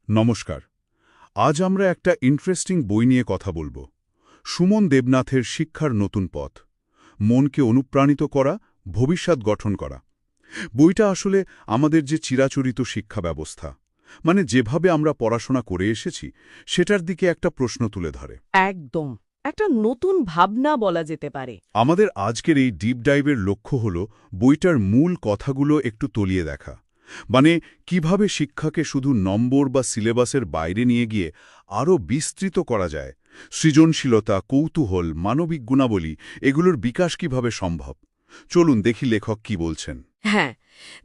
নমস্কার। আজ আমরা একটা ইন্টারেস্টিং বই নিয়ে কথা বলবো। সুমন দেবনাথের শিক্ষার নতুন পথ, মনকে অনুপ্রাণিত করা, ভবিষ্যৎ গঠন করা। বইটা আসলে আমাদের যে চিরাচরিত শিক্ষা ব্যবস্থা, মানে যেভাবে আমরা পড়াশোনা করে এসেছি, সেটার দিকে একটা প্রশ্ন তুলে ধরে। একদম একটা নতুন ভাবনা বলা যেতে পারে। আমাদের আজকের এই ডিপ ডাইভের লক্ষ্য হল বইটার মূল কথাগুলো একটু তলিয়ে দেখা। মানে কিভাবে শিক্ষাকে শুধু নম্বর বা সিলেবাসের বাইরে নিয়ে গিয়ে আরও বিস্তৃত করা যায়, সৃজনশীলতা, কৌতূহল, মানবিক গুণাবলী এগুলোর বিকাশ কিভাবে সম্ভব। চলুন দেখি লেখক কি বলছেন। হ্যাঁ,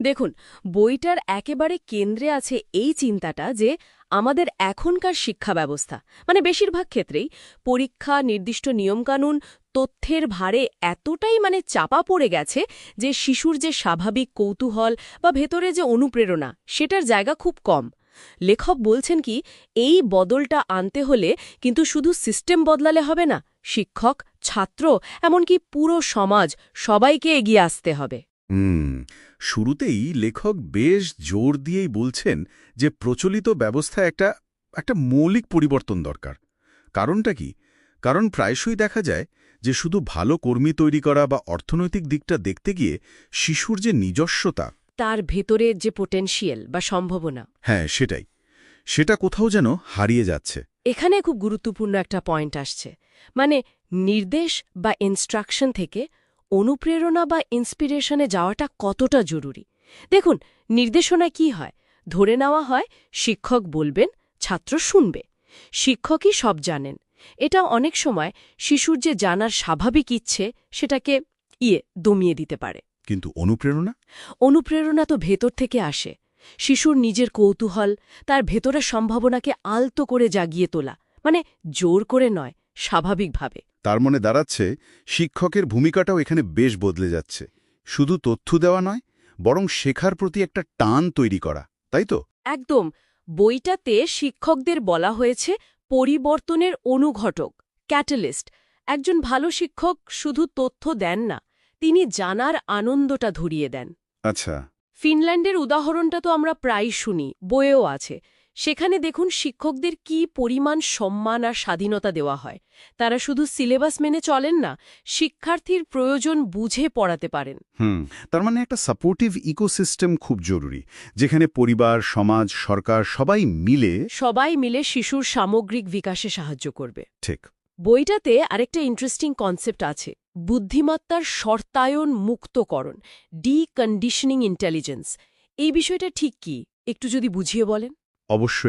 দেখুন, বইটার একেবারে কেন্দ্রে আছে এই চিন্তাটা যে আমাদের এখনকার শিক্ষা ব্যবস্থা, মানে বেশিরভাগ ক্ষেত্রেই পরীক্ষা, নির্দিষ্ট নিয়মকানুন, তথ্যের ভারে এতটাই চাপা পড়ে গেছে যে শিশুর যে স্বাভাবিক কৌতূহল বা ভেতরে যে অনুপ্রেরণা, সেটার জায়গা খুব কম। লেখক বলছেন কি, এই বদলটা আনতে হলে কিন্তু শুধু সিস্টেম বদলালে হবে না, শিক্ষক, ছাত্র, এমনকি পুরো সমাজ, সবাইকে এগিয়ে আসতে হবে। শুরুতেই লেখক বেশ জোর দিয়েই বলছেন যে প্রচলিত ব্যবস্থায় একটা মৌলিক পরিবর্তন দরকার। কারণটা কি? কারণ প্রায়শই দেখা যায় যে শুধু ভালো কর্মী তৈরি করা বা অর্থনৈতিক দিকটা দেখতে গিয়ে শিশুর যে নিজস্বতা, তার ভেতরের যে পোটেনশিয়াল বা সম্ভাবনা, হ্যাঁ সেটা কোথাও যেন হারিয়ে যাচ্ছে। এখানে খুব গুরুত্বপূর্ণ একটা পয়েন্ট আসছে। নির্দেশ বা ইনস্ট্রাকশন থেকে অনুপ্রেরণা বা ইন্সপিরেশনে যাওয়াটা কতটা জরুরি। দেখুন, নির্দেশনা কি হয়? ধরে নেওয়া হয় শিক্ষক বলবেন, ছাত্র শুনবে। শিক্ষকই সব জানেন। এটা অনেক সময় শিশুর যে জানার স্বাভাবিক ইচ্ছে, সেটাকে দমিয়ে দিতে পারে। কিন্তু অনুপ্রেরণা অনুপ্রেরণা তো ভেতর থেকে আসে। শিশুর নিজের কৌতূহল, তার ভেতরের সম্ভাবনাকে আলতো করে জাগিয়ে তোলা, জোর করে নয়, স্বাভাবিকভাবে। তার মনে দাঁড়াচ্ছে শিক্ষকের ভূমিকাটাও এখানে বেশ বদলে যাচ্ছে। শুধু তথ্য দেওয়া নয়, বরং শেখার প্রতি একটা টান তৈরি করা, তাই তো? একদম। বইটাতে শিক্ষকদের বলা হয়েছে পরিবর্তনের অনুঘটক, ক্যাটালিস্ট। একজন ভালো শিক্ষক শুধু তথ্য দেন না, তিনি জানার আনন্দটা ধরিয়ে দেন। আচ্ছা। ফিনল্যান্ডের উদাহরণটা তো আমরা প্রায় শুনি, বইয়েও আছে। সেখানে দেখুন শিক্ষকদের কি পরিমাণ সম্মান আর স্বাধীনতা দেওয়া হয়। তারা শুধু সিলেবাস মেনে চলেন না, শিক্ষার্থীর প্রয়োজন বুঝে পড়াতে পারেন। তার মানে একটা সাপোর্টিভ ইকোসিস্টেম খুব জরুরি, যেখানে পরিবার, সমাজ, সরকার সবাই মিলে শিশুর সামগ্রিক বিকাশে সাহায্য করবে। ঠিক। বইটাতে আরেকটা ইন্টারেস্টিং কনসেপ্ট আছে, বুদ্ধিমত্তার শর্তায়ন মুক্তকরণ, ডিকন্ডিশনিং ইন্টেলিজেন্স। এই বিষয়টা ঠিক কি, একটু যদি বুঝিয়ে বলেন। অবশ্যই।